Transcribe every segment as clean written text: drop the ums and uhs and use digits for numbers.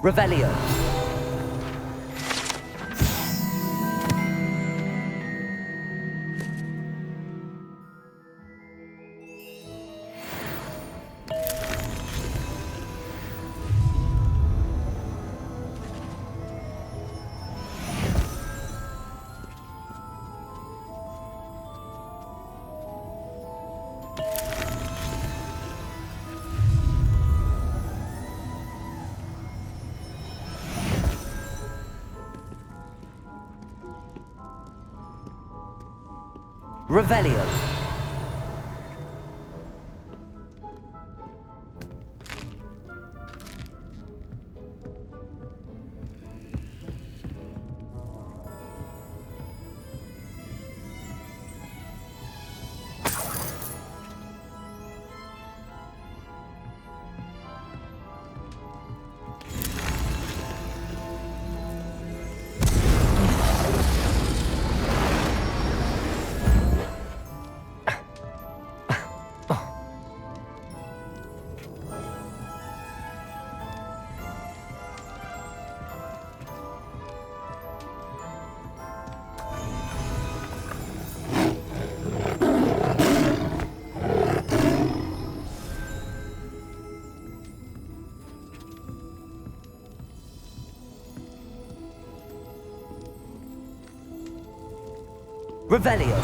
Revelio. Revelio. Revelio.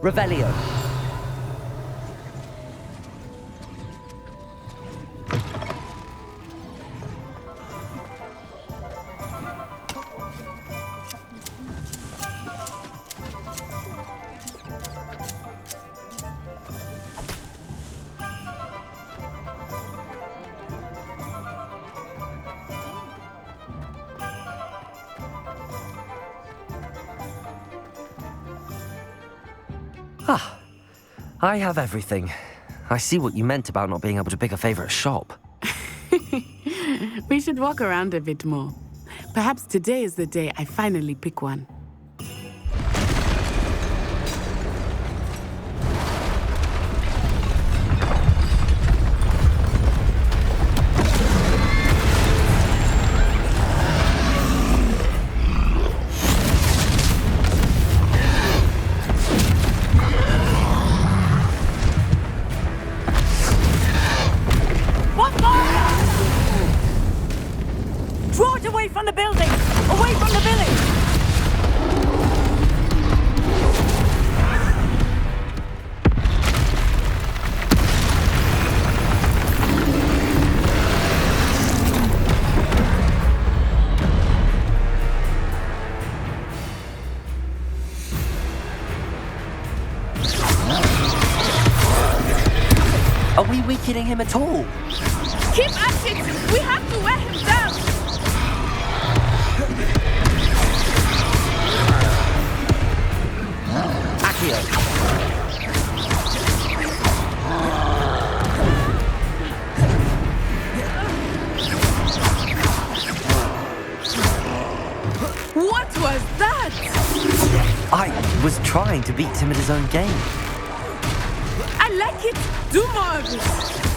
Revelio. Ah, I have everything. I see what you meant about not being able to pick a favorite shop. We should walk around a bit more. Perhaps today is the day I finally pick one. Are we weakening him at all? Keep at it! We have to wear him down! Accio! What was that? I was trying to beat him at his own game. I like it! Do more of it!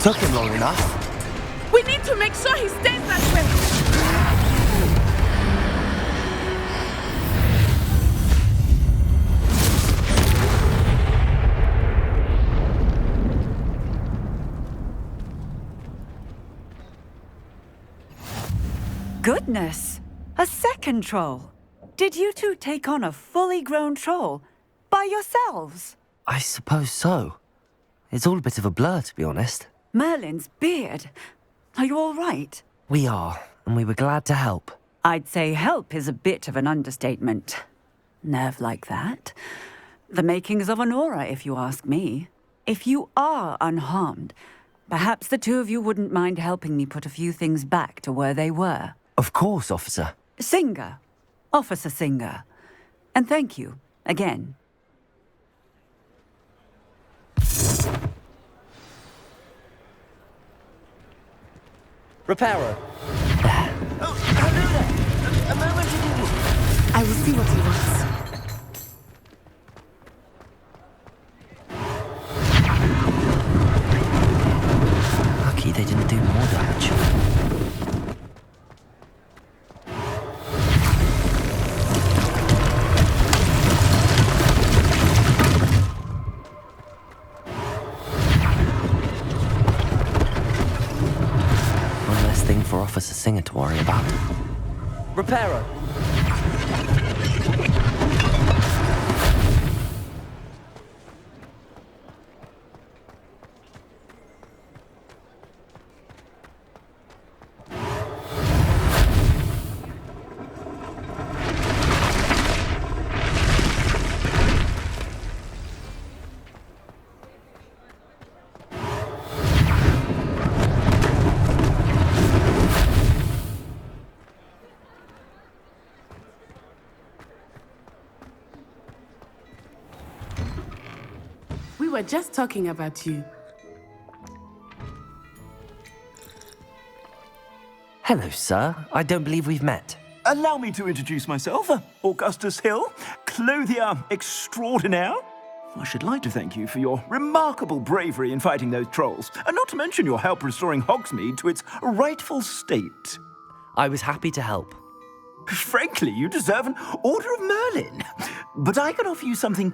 Took him long enough. We need to make sure he stays that way. Goodness! A second troll! Did you two take on a fully grown troll? By yourselves? I suppose so. It's all a bit of a blur, to be honest. Merlin's beard. Are you all right? We are, and we were glad to help. I'd say help is a bit of an understatement. Nerve like that. The makings of an aura, if you ask me. If you are unharmed, perhaps the two of you wouldn't mind helping me put a few things back to where they were. Of course, officer. Singer. Officer Singer. And thank you, again. Reparo. Oh, hello there. A moment ago. I will see what he wants. Lucky they didn't do more damage. One less thing for Officer Singer to worry about. Reparo. We were just talking about you. Hello, sir. I don't believe we've met. Allow me to introduce myself, Augustus Hill, clothier extraordinaire. I should like to thank you for your remarkable bravery in fighting those trolls, and not to mention your help restoring Hogsmeade to its rightful state. I was happy to help. Frankly, you deserve an Order of Merlin. But I can offer you something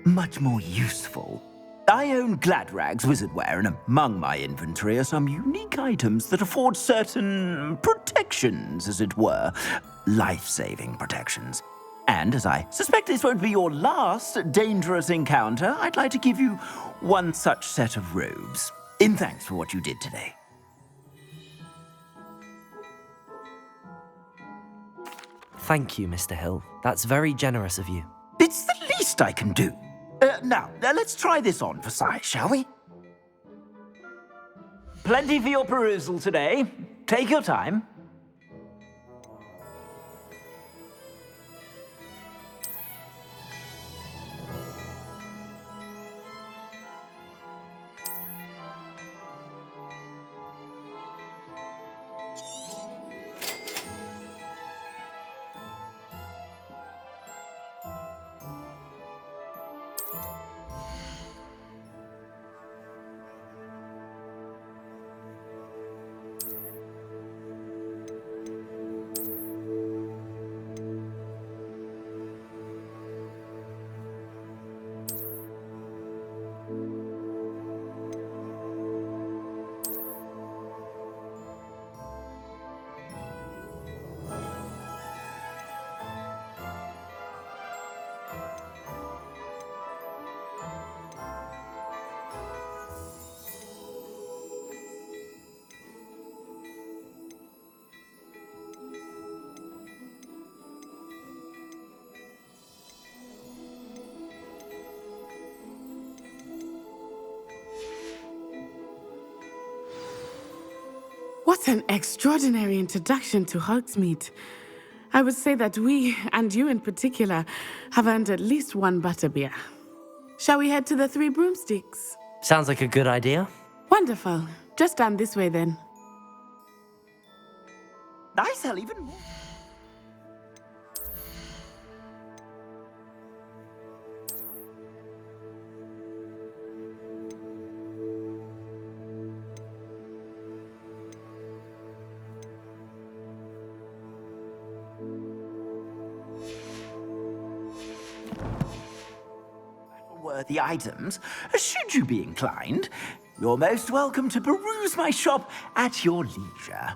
much more useful. I own Gladrag's wizardware, and among my inventory are some unique items that afford certain protections, as it were. Life-saving protections. And as I suspect this won't be your last dangerous encounter, I'd like to give you one such set of robes, in thanks for what you did today. Thank you, Mr. Hill. That's very generous of you. It's the least I can do. Now, let's try this on for size, shall we? Plenty for your perusal today. Take your time. What an extraordinary introduction to Hogsmeade. I would say that we, and you in particular, have earned at least one butterbeer. Shall we head to the Three Broomsticks? Sounds like a good idea. Wonderful. Just down this way then. I sell even more. noteworthy items, should you be inclined, you're most welcome to peruse my shop at your leisure.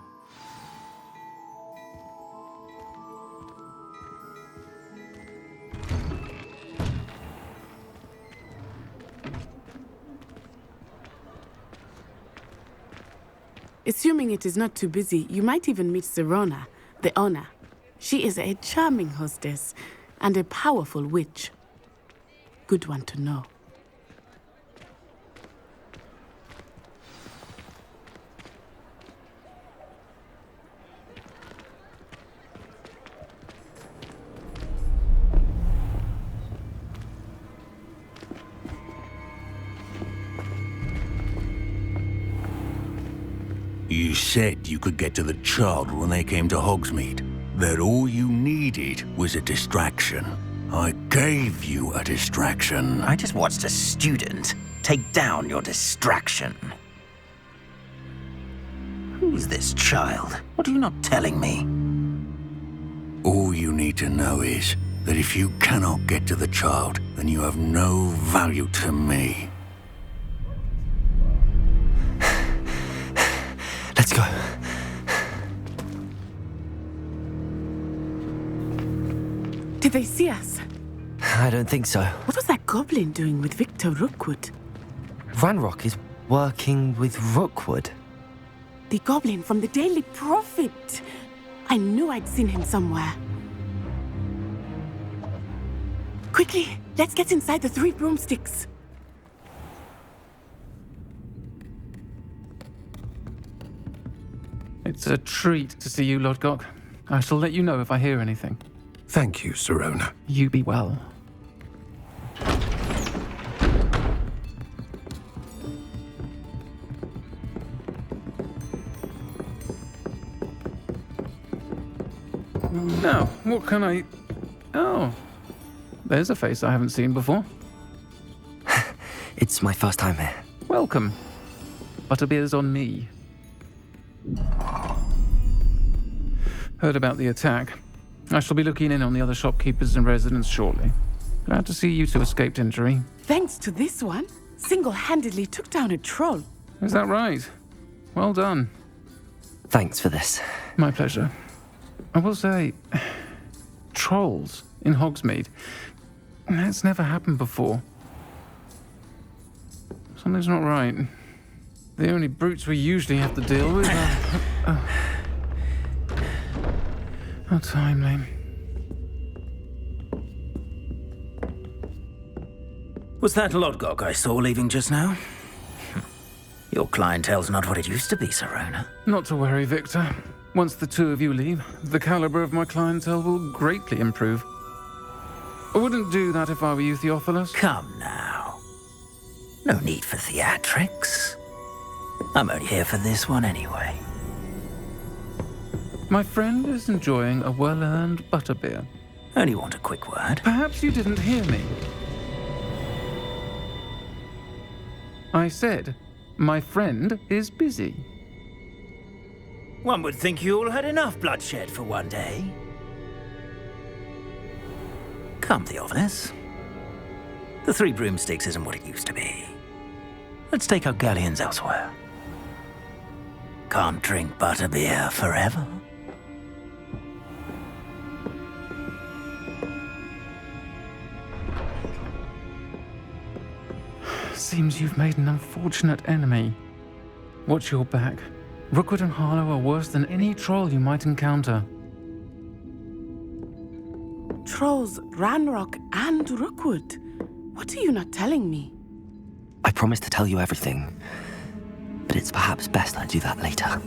Assuming it is not too busy, you might even meet Sirona, the owner. She is a charming hostess and a powerful witch. Good one to know. You said you could get to the child when they came to Hogsmeade. That all you needed was a distraction. I gave you a distraction. I just watched a student take down your distraction. Who's this child? What are you not telling me? All you need to know is that if you cannot get to the child, then you have no value to me. Let's go. Did they see us? I don't think so. What was that goblin doing with Victor Rookwood? Ranrock is working with Rookwood. The goblin from the Daily Prophet. I knew I'd seen him somewhere. Quickly, let's get inside the 3 broomsticks. It's a treat to see you, Lodgok. I shall let you know if I hear anything. Thank you, Sirona. You be well. Now, what can I... Oh, there's a face I haven't seen before. It's my first time here. Welcome. Butterbeer's on me. Heard about the attack. I shall be looking in on the other shopkeepers and residents shortly. Glad to see you two escaped injury. Thanks to this one, single-handedly took down a troll. Is that right? Well done. Thanks for this. My pleasure. I will say, trolls in Hogsmeade. That's never happened before. Something's not right. The only brutes we usually have to deal with are... How timely. Was that Lodgok I saw leaving just now? Your clientele's not what it used to be, Sirona. Not to worry, Victor. Once the two of you leave, the caliber of my clientele will greatly improve. I wouldn't do that if I were you, Theophilus. Come now. No need for theatrics. I'm only here for this one anyway. My friend is enjoying a well-earned butterbeer. Only want a quick word. Perhaps you didn't hear me. I said, my friend is busy. One would think you all had enough bloodshed for one day. Come, Theophilus. The 3 broomsticks isn't what it used to be. Let's take our galleons elsewhere. Can't drink butterbeer forever. Seems you've made an unfortunate enemy. Watch your back. Rookwood and Harlow are worse than any troll you might encounter. Trolls, Ranrock, and Rookwood. What are you not telling me? I promised to tell you everything, but it's perhaps best I do that later.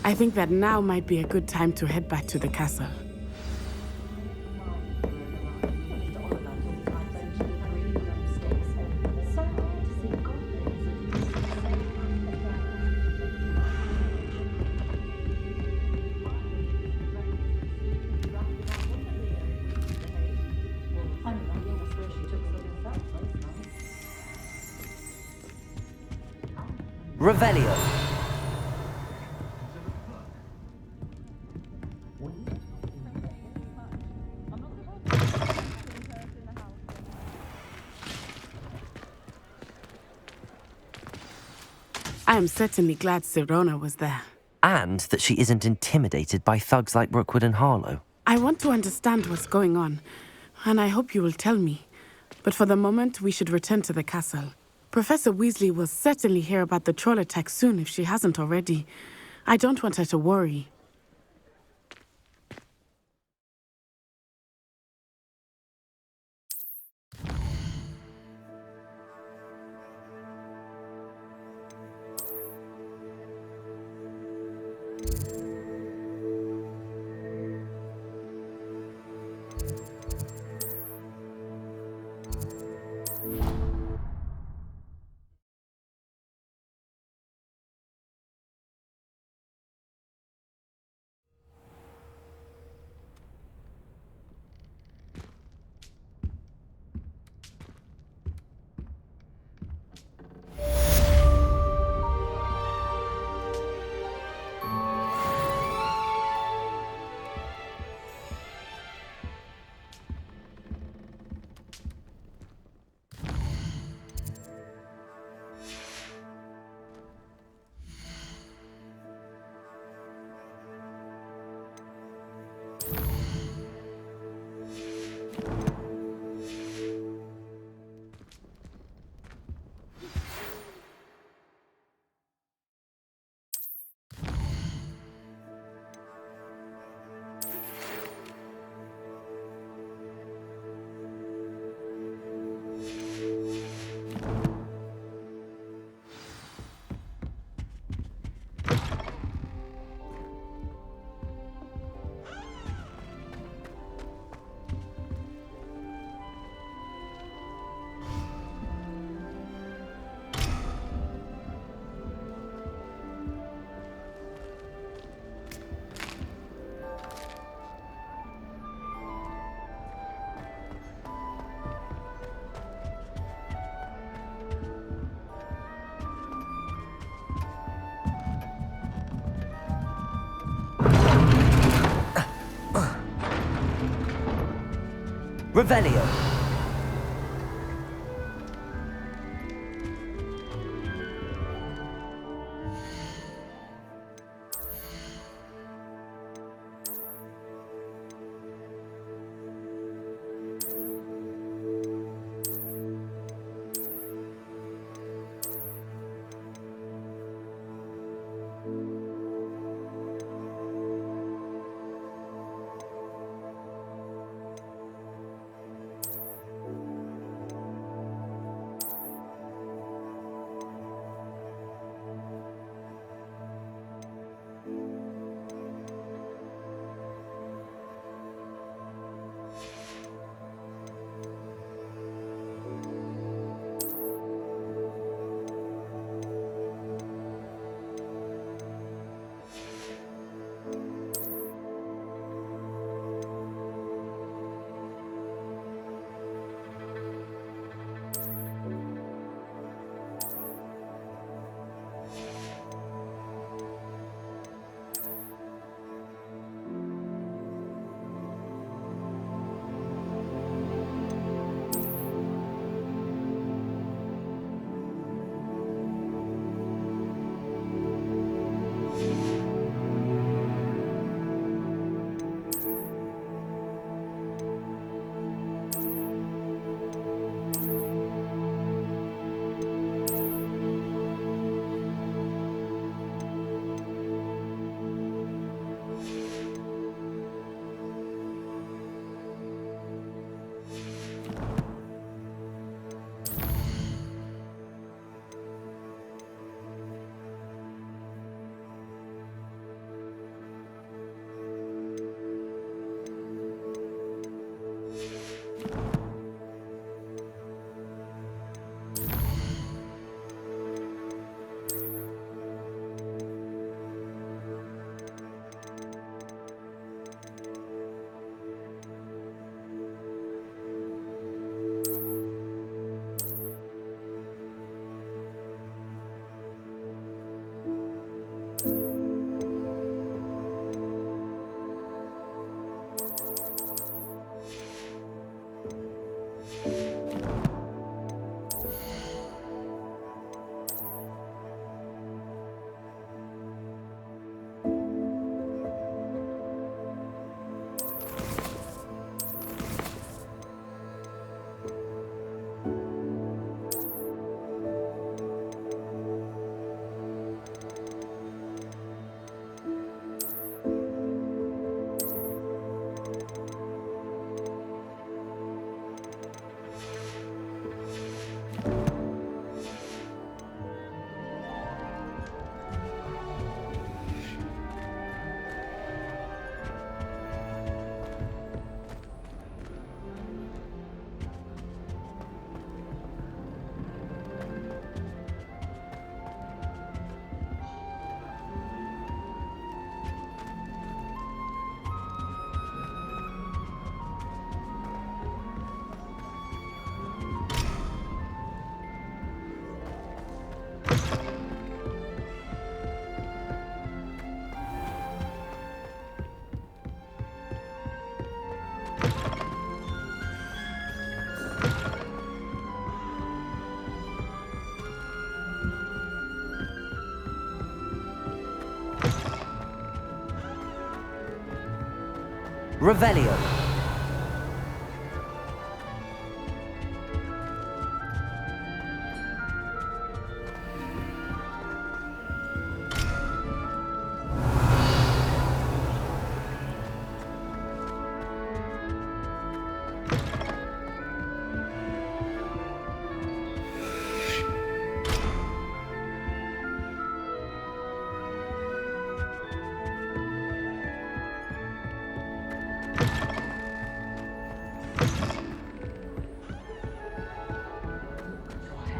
I think that now might be a good time to head back to the castle. Revelio. I am certainly glad Sirona was there. And that she isn't intimidated by thugs like Rookwood and Harlow. I want to understand what's going on, and I hope you will tell me. But for the moment, we should return to the castle. Professor Weasley will certainly hear about the troll attack soon if she hasn't already. I don't want her to worry. Revelio. Revelio.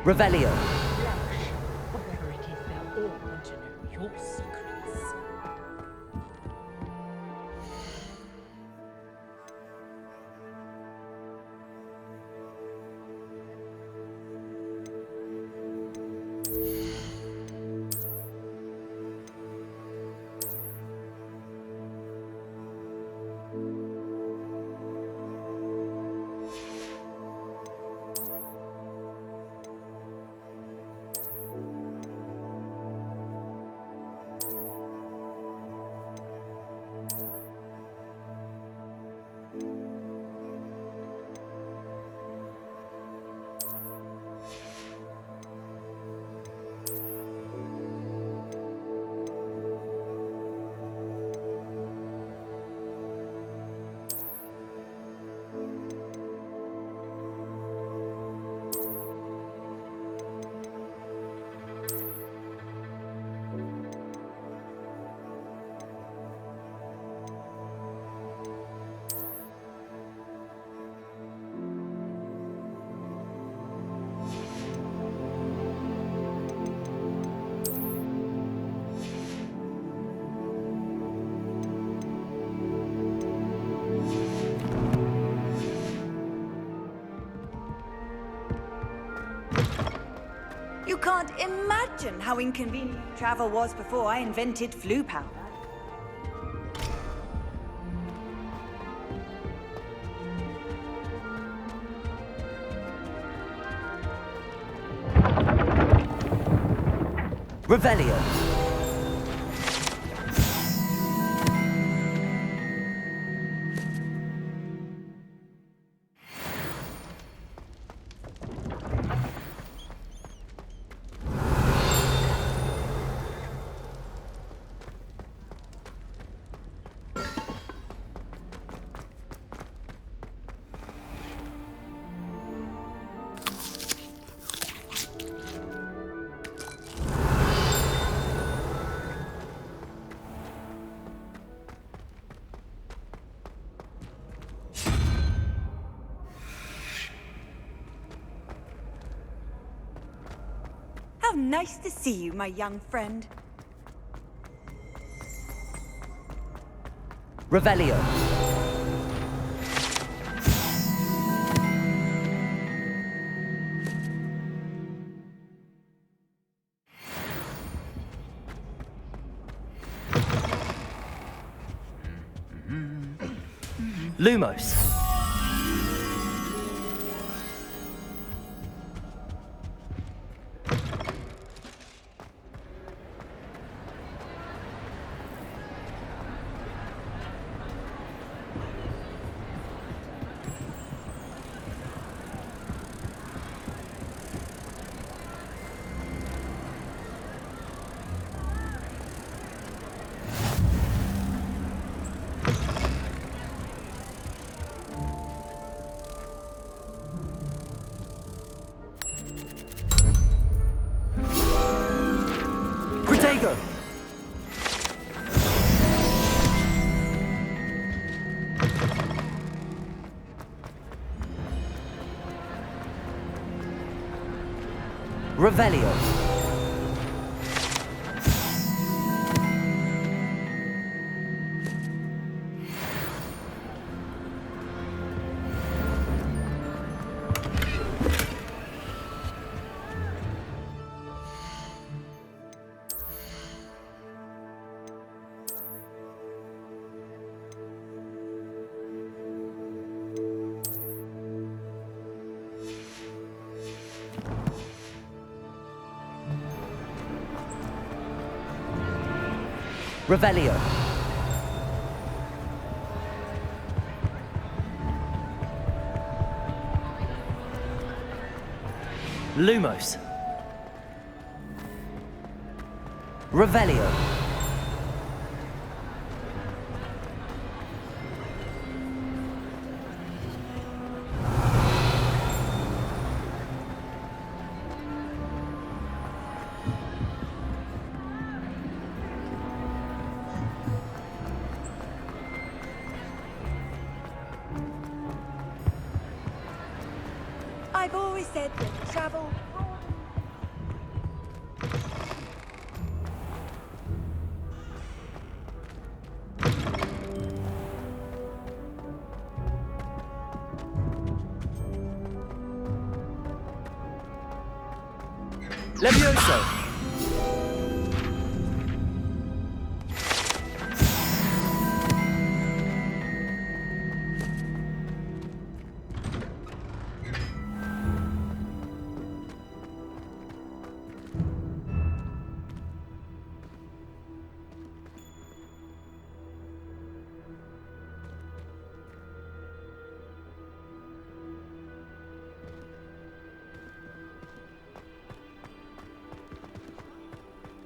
Revelio. Whatever it is, they'll all want to know your secrets. You can't imagine how inconvenient travel was before I invented flu powder. Revelio. How nice to see you, my young friend. Revelio. Lumos. Protego. Revelio. Revelio. Lumos. Revelio. I've always said that travel... Levioso.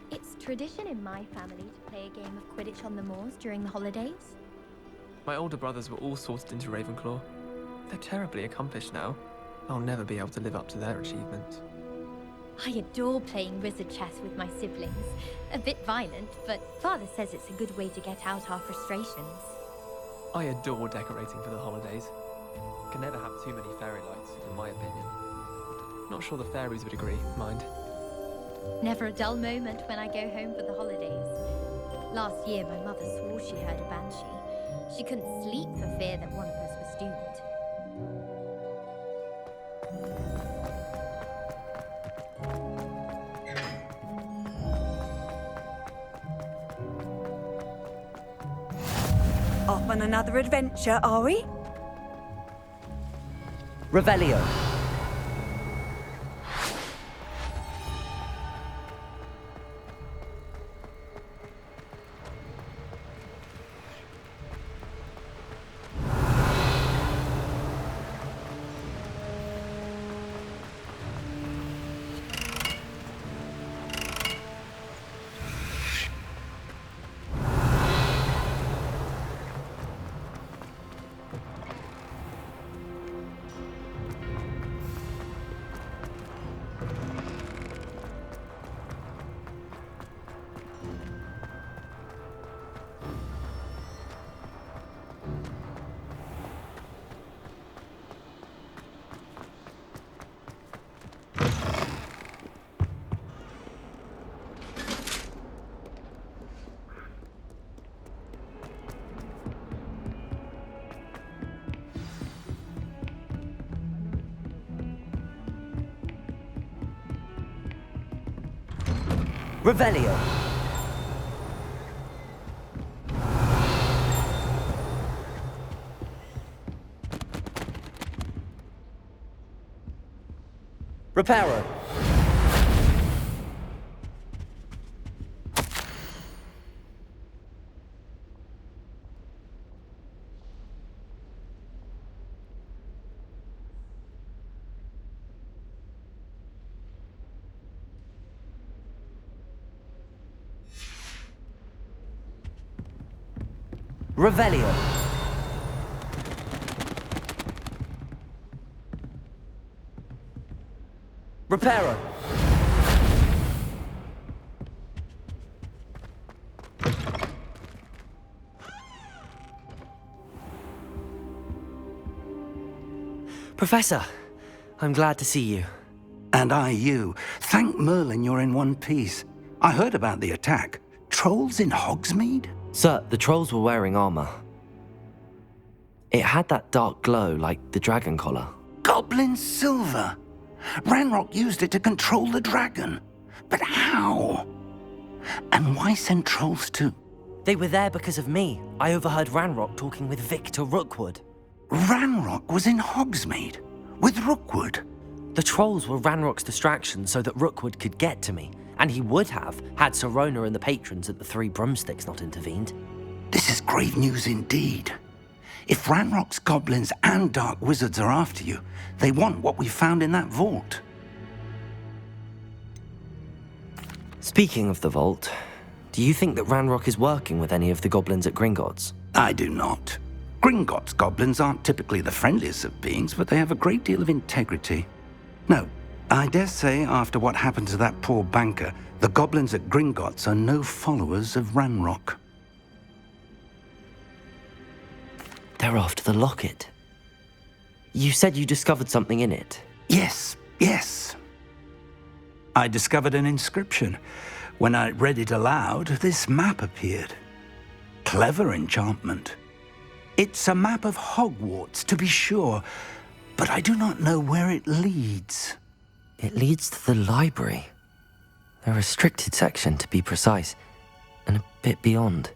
It's tradition in my family to play a game of Quidditch on the moors during the holidays. My older brothers were all sorted into Ravenclaw. They're terribly accomplished now. I'll never be able to live up to their achievements. I adore playing wizard chess with my siblings. A bit violent, but Father says it's a good way to get out our frustrations. I adore decorating for the holidays. Can never have too many fairy lights, in my opinion. Not sure the fairies would agree, mind. Never a dull moment when I go home for the holidays. Last year, my mother swore she heard a banshee. She couldn't sleep for fear that one of us was doomed. Off on another adventure, are we? Revelio. Revelio. Reparo. Revelio. Reparo. Professor, I'm glad to see you. And I you. Thank Merlin you're in one piece. I heard about the attack. Trolls in Hogsmeade? Sir, the trolls were wearing armor. It had that dark glow like the dragon collar. Goblin silver. Ranrock used it to control the dragon. But how? And why send trolls too? They were there because of me. I overheard Ranrock talking with Victor Rookwood. Ranrock was in Hogsmeade with Rookwood. The trolls were Ranrock's distraction so that Rookwood could get to me. And he would have, had Sirona and the patrons at the Three Broomsticks not intervened. This is grave news indeed. If Ranrock's goblins and dark wizards are after you, they want what we found in that vault. Speaking of the vault, do you think that Ranrock is working with any of the goblins at Gringotts? I do not. Gringotts goblins aren't typically the friendliest of beings, but they have a great deal of integrity. No, I dare say after what happened to that poor banker, the goblins at Gringotts are no followers of Ranrock. They're after the locket. You said you discovered something in it. Yes. I discovered an inscription. When I read it aloud, this map appeared. Clever enchantment. It's a map of Hogwarts, to be sure, but I do not know where it leads. It leads to the library. A restricted section, to be precise, and a bit beyond.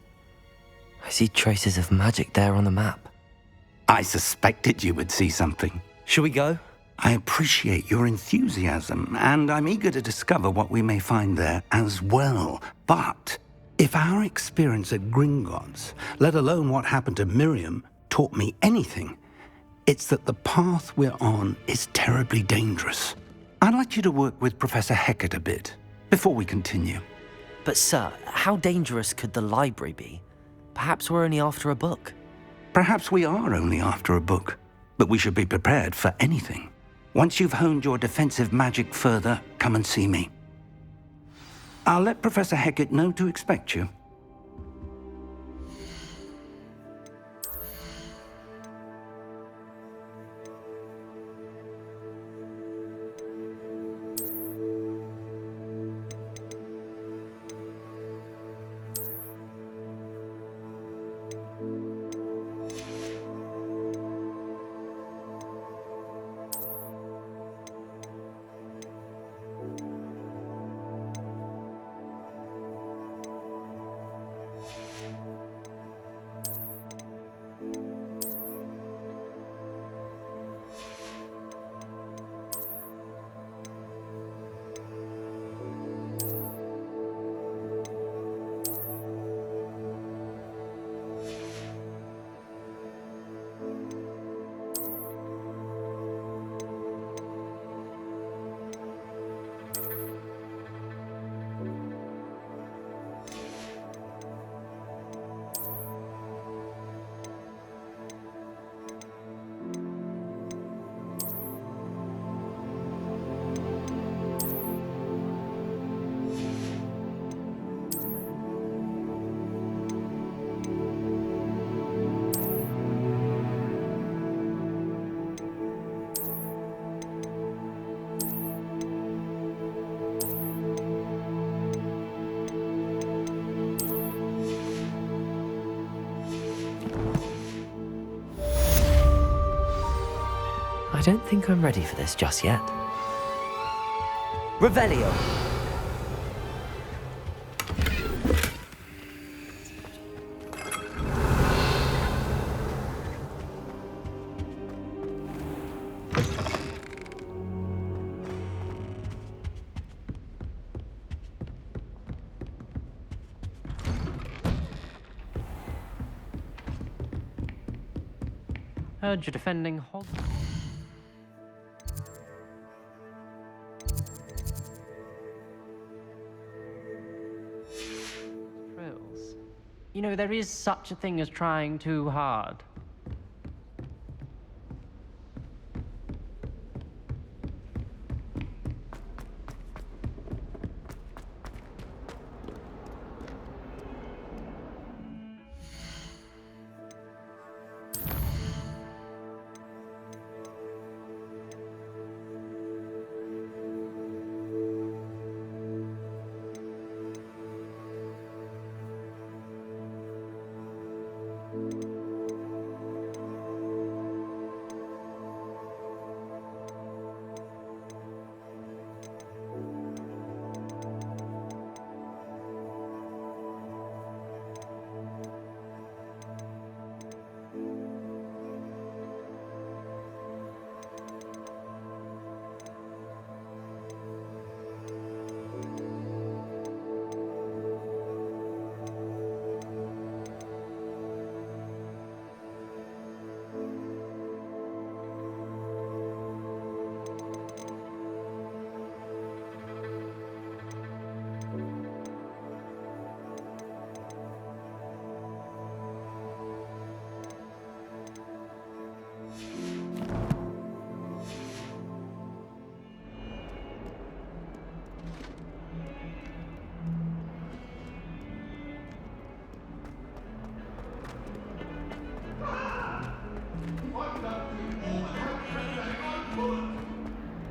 I see traces of magic there on the map. I suspected you would see something. Shall we go? I appreciate your enthusiasm, and I'm eager to discover what we may find there as well. But if our experience at Gringotts, let alone what happened to Miriam, taught me anything, it's that the path we're on is terribly dangerous. I'd like you to work with Professor Hecat a bit before we continue. But sir, how dangerous could the library be? Perhaps we're only after a book. Perhaps we are only after a book, but we should be prepared for anything. Once you've honed your defensive magic further, come and see me. I'll let Professor Hecat know to expect you. I don't think I'm ready for this just yet. Revelio. Heard you're defending Hogwarts. You know, there is such a thing as trying too hard.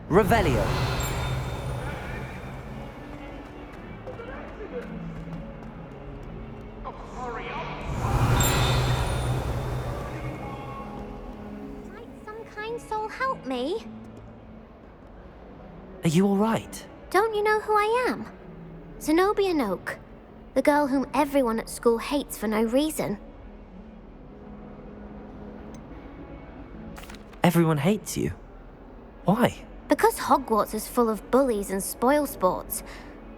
Revelio. Might some kind soul help me? Are you all right? Don't you know who I am? Zenobia Noak, the girl whom everyone at school hates for no reason. Everyone hates you. Why? Because Hogwarts is full of bullies and spoilsports.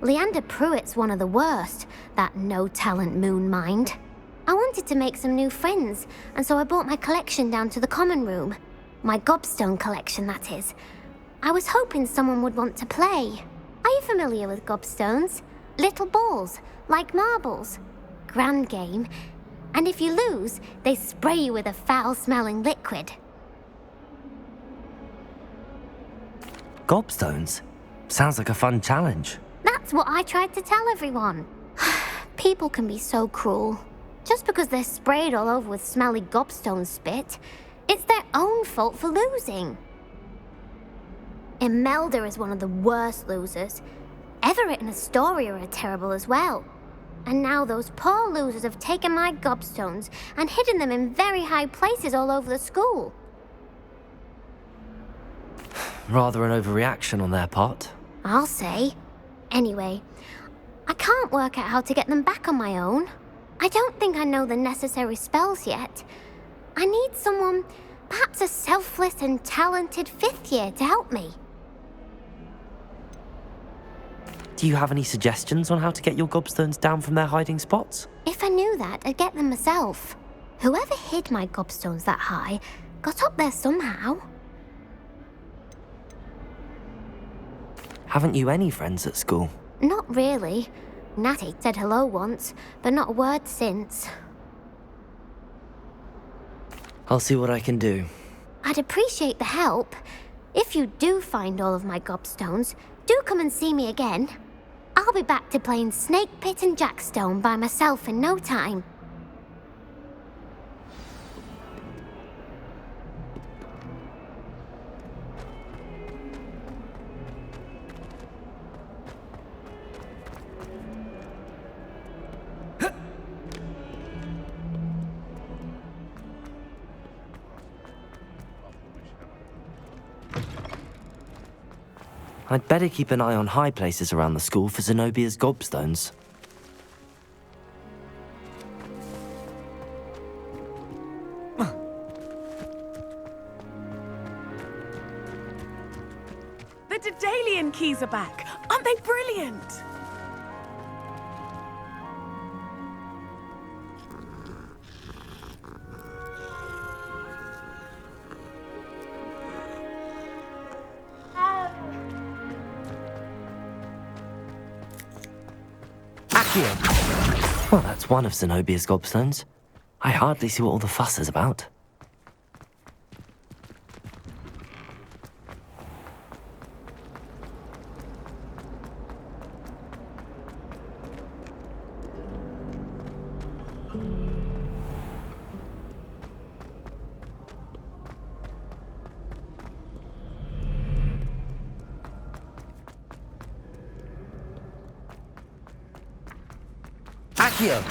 Leander Pruitt's one of the worst, that no-talent moon mind. I wanted to make some new friends, and so I brought my collection down to the common room. My gobstone collection, that is. I was hoping someone would want to play. Are you familiar with gobstones? Little balls, like marbles. Grand game. And if you lose, they spray you with a foul-smelling liquid. Gobstones? Sounds like a fun challenge. That's what I tried to tell everyone. People can be so cruel. Just because they're sprayed all over with smelly gobstone spit, it's their own fault for losing. Imelda is one of the worst losers. Everett and Astoria are terrible as well. And now those poor losers have taken my gobstones and hidden them in very high places all over the school. Rather an overreaction on their part. I'll say. Anyway, I can't work out how to get them back on my own. I don't think I know the necessary spells yet. I need someone, perhaps a selfless and talented fifth year to help me. Do you have any suggestions on how to get your gobstones down from their hiding spots? If I knew that, I'd get them myself. Whoever hid my gobstones that high got up there somehow. Haven't you any friends at school? Not really. Natty said hello once, but not a word since. I'll see what I can do. I'd appreciate the help. If you do find all of my gobstones, do come and see me again. I'll be back to playing Snake Pit and Jackstone by myself in no time. I'd better keep an eye on high places around the school for Zenobia's gobstones. The Daedalian keys are back. Aren't they brilliant? Well, that's one of Zenobia's gobstones. I hardly see what all the fuss is about. Accio!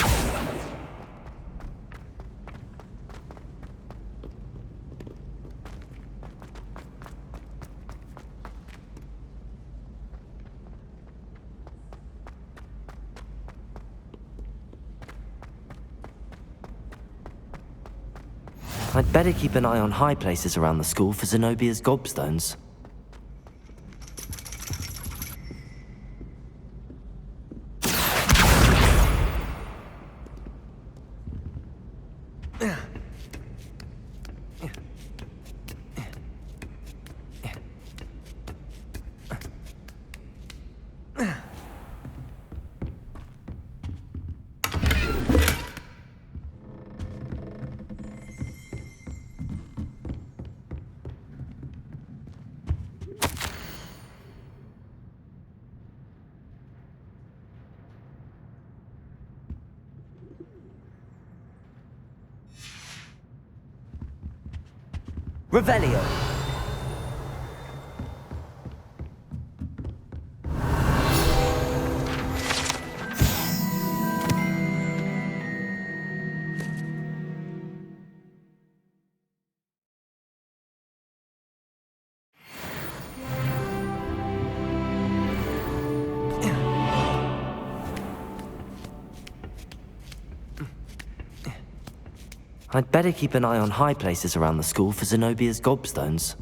I'd better keep an eye on high places around the school for Zenobia's gobstones. Revelio. I'd better keep an eye on high places around the school for Zenobia's gobstones.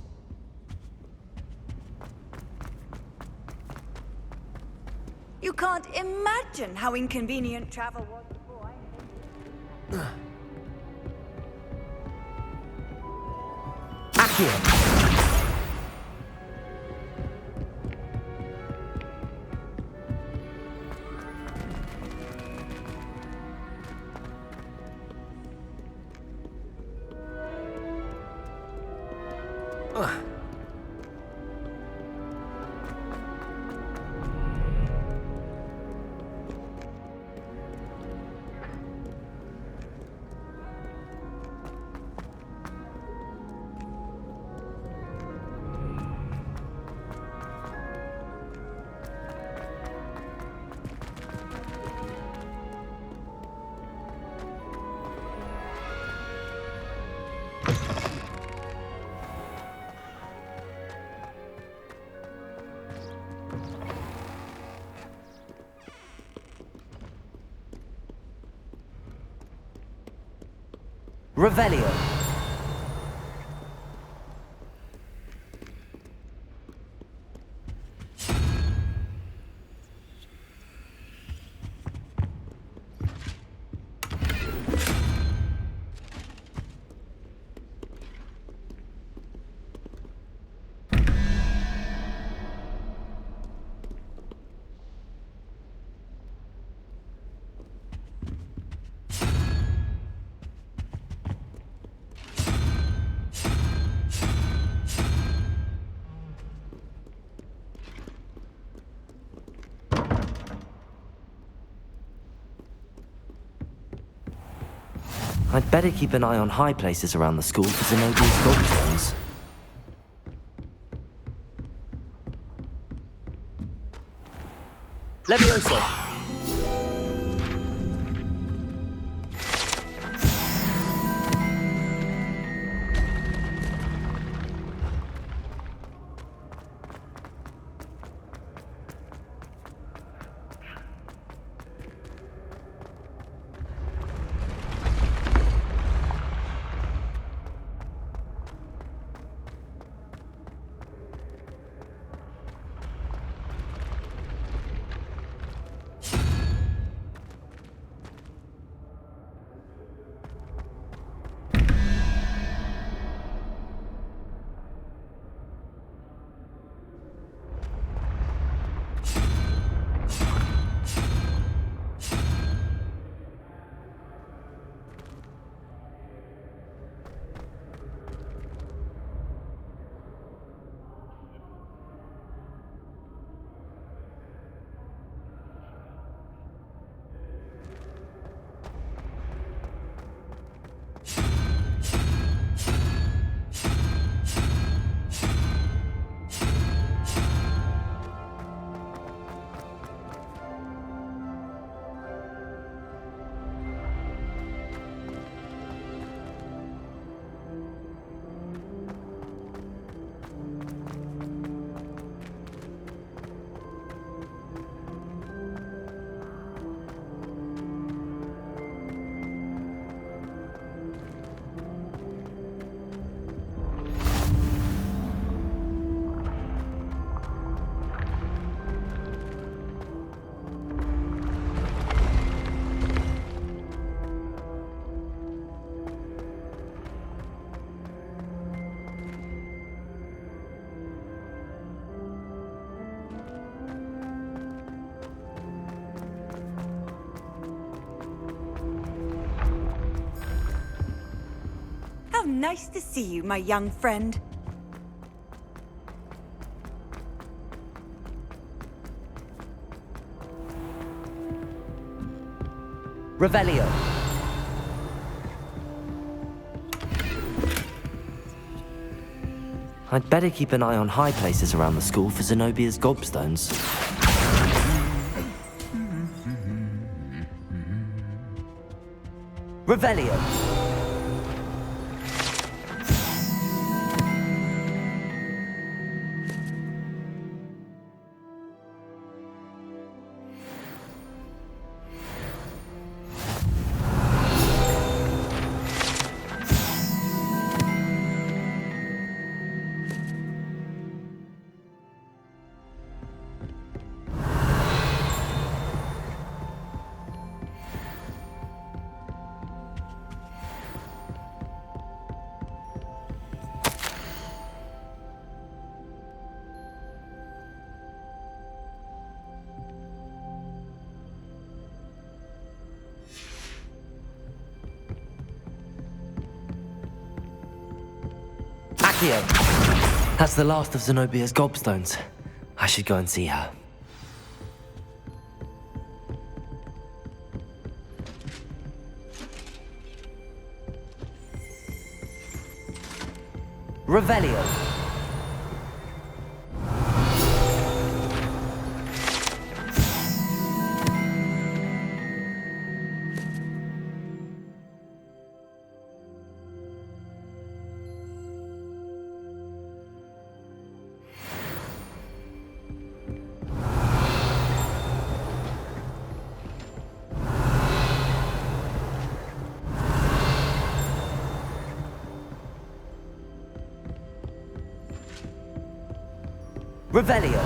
You can't imagine how inconvenient travel was before I... Accio! Revelio. I'd better keep an eye on high places around the school for Zenobia's gobstones. Levioso. How nice to see you, my young friend. Revelio. I'd better keep an eye on high places around the school for Zenobia's gobstones. Revelio. Accio. That's the last of Zenobia's gobstones. I should go and see her. Revelio. Revelio.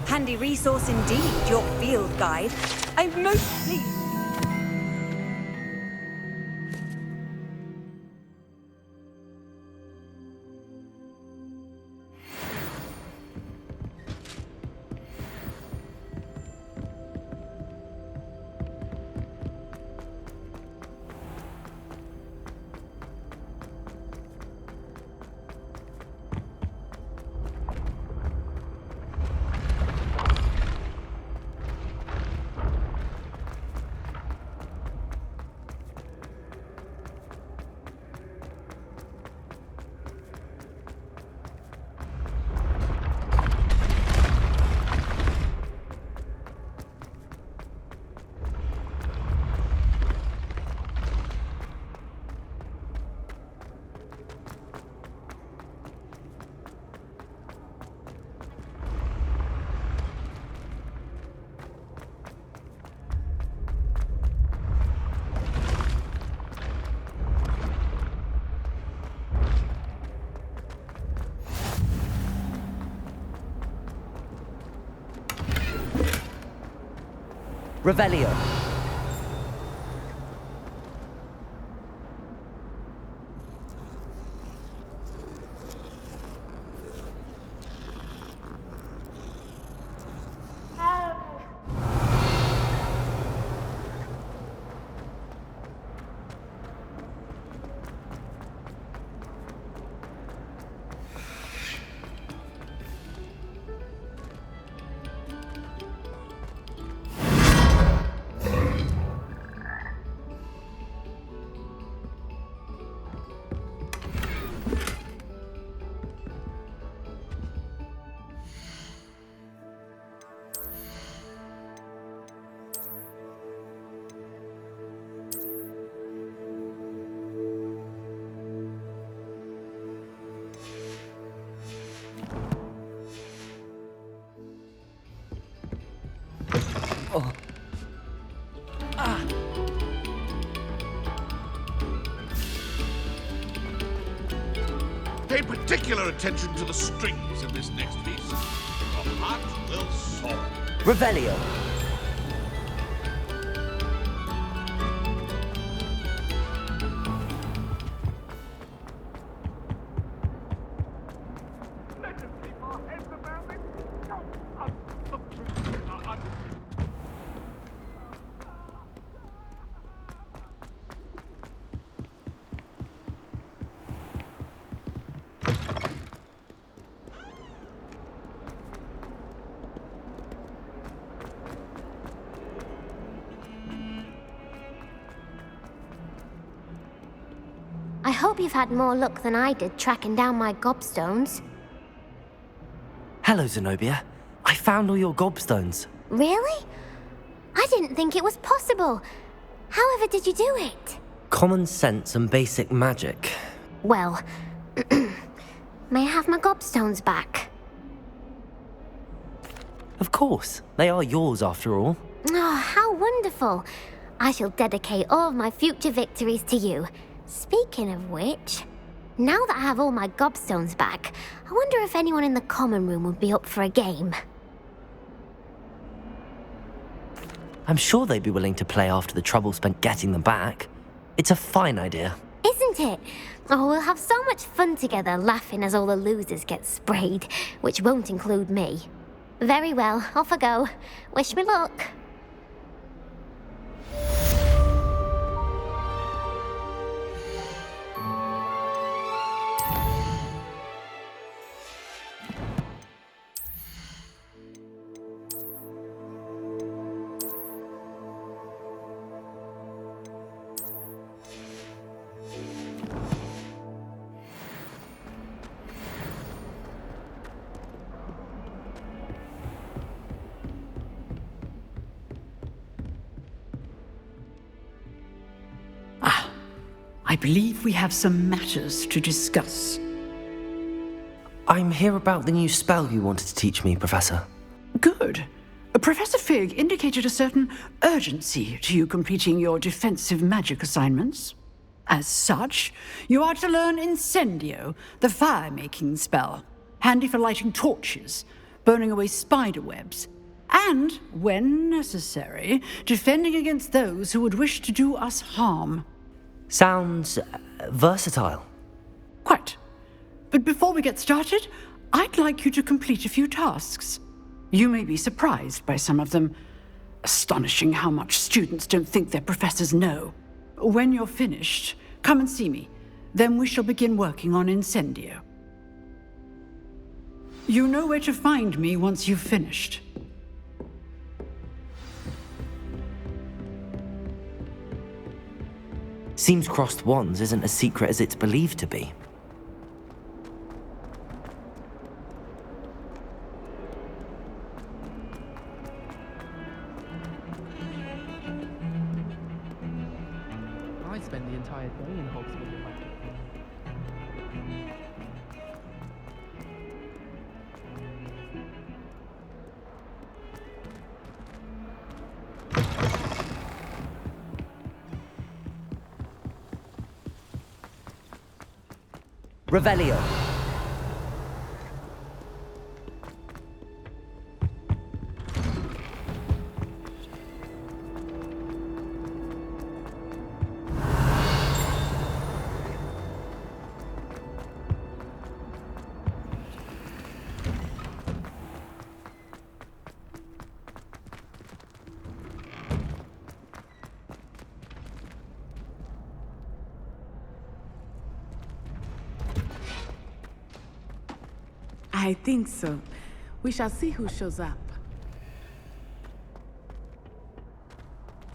Handy resource indeed, your field guide. I'm most pleased. Revelio. Pay particular attention to the strings in this next piece. Your heart will soar. Revelio. I hope you've had more luck than I did tracking down my gobstones. Hello, Zenobia. I found all your gobstones. Really? I didn't think it was possible. However did you do it? Common sense and basic magic. Well, may I have my gobstones back? Of course. They are yours after all. Oh, how wonderful. I shall dedicate all of my future victories to you. Speaking of which, now that I have all my gobstones back, I wonder if anyone in the common room would be up for a game. I'm sure they'd be willing to play after the trouble spent getting them back. It's a fine idea. Isn't it? Oh, we'll have so much fun together laughing as all the losers get sprayed, which won't include me. Very well, off I go. Wish me luck. I believe we have some matters to discuss. I'm here about the new spell you wanted to teach me, Professor. Good. Professor Fig indicated a certain urgency to you completing your defensive magic assignments. As such, you are to learn Incendio, the fire-making spell, handy for lighting torches, burning away spider webs, and, when necessary, defending against those who would wish to do us harm. Sounds versatile. Quite. But before we get started, I'd like you to complete a few tasks. You may be surprised by some of them. Astonishing how much students don't think their professors know. When you're finished, come and see me. Then we shall begin working on Incendio. You know where to find me once you've finished. Seems crossed wands isn't as secret as it's believed to be. I spend the entire day in Hogswood if I could. Revelio. I think so. We shall see who shows up.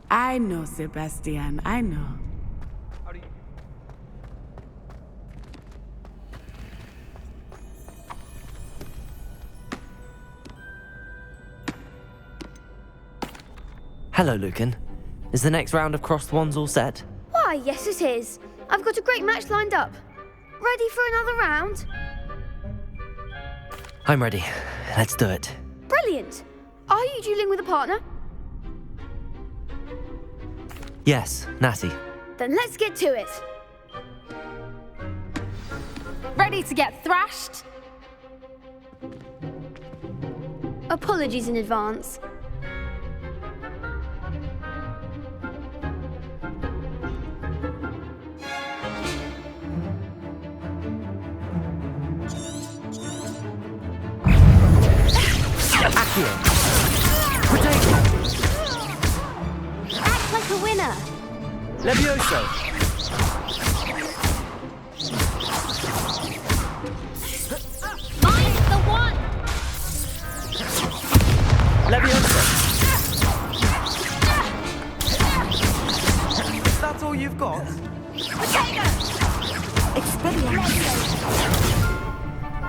I know, Sebastian, I know. Hello, Lucan. Is the next round of crossed wands all set? Why, yes it is. I've got a great match lined up. Ready for another round? I'm ready. Let's do it. Brilliant. Are you dueling with a partner? Yes, Natty. Then let's get to it. Ready to get thrashed? Apologies in advance. Accio! Potato! Act like a winner. Levioso. Mine's the one. Levioso. That's all you've got? Potato. Expelliarmus.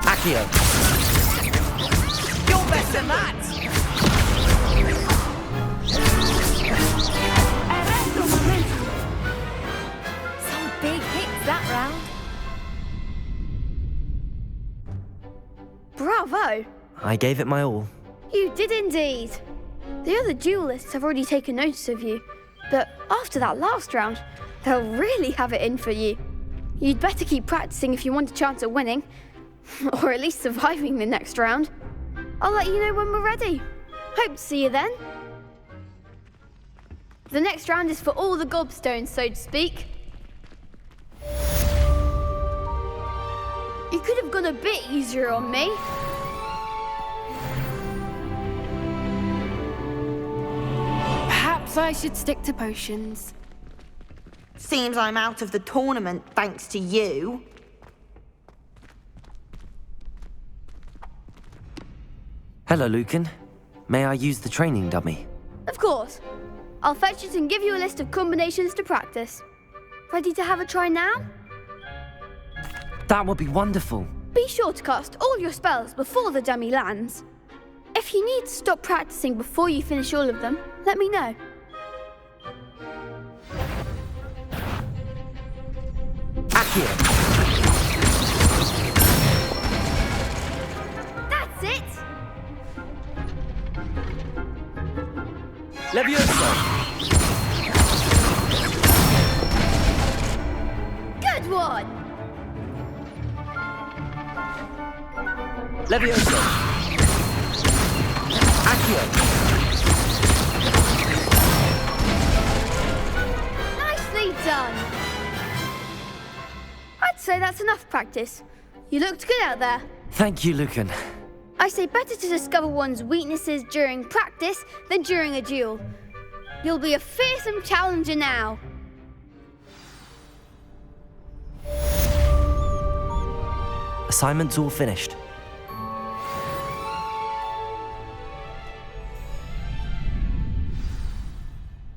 Accio. You're better than that! Some big hits that round. Bravo! I gave it my all. You did indeed. The other duelists have already taken notice of you, but after that last round, they'll really have it in for you. You'd better keep practicing if you want a chance at winning, or at least surviving the next round. I'll let you know when we're ready. Hope to see you then. The next round is for all the gobstones, so to speak. You could have gone a bit easier on me. Perhaps I should stick to potions. Seems I'm out of the tournament thanks to you. Hello, Lucan. May I use the training dummy? Of course. I'll fetch it and give you a list of combinations to practice. Ready to have a try now? That would be wonderful. Be sure to cast all your spells before the dummy lands. If you need to stop practicing before you finish all of them, let me know. Accio. That's it! Levioso. Good one! Levioso. Accio. Nicely done! I'd say that's enough practice. You looked good out there. Thank you, Lucan. I say better to discover one's weaknesses during practice than during a duel. You'll be a fearsome challenger now. Assignment's all finished.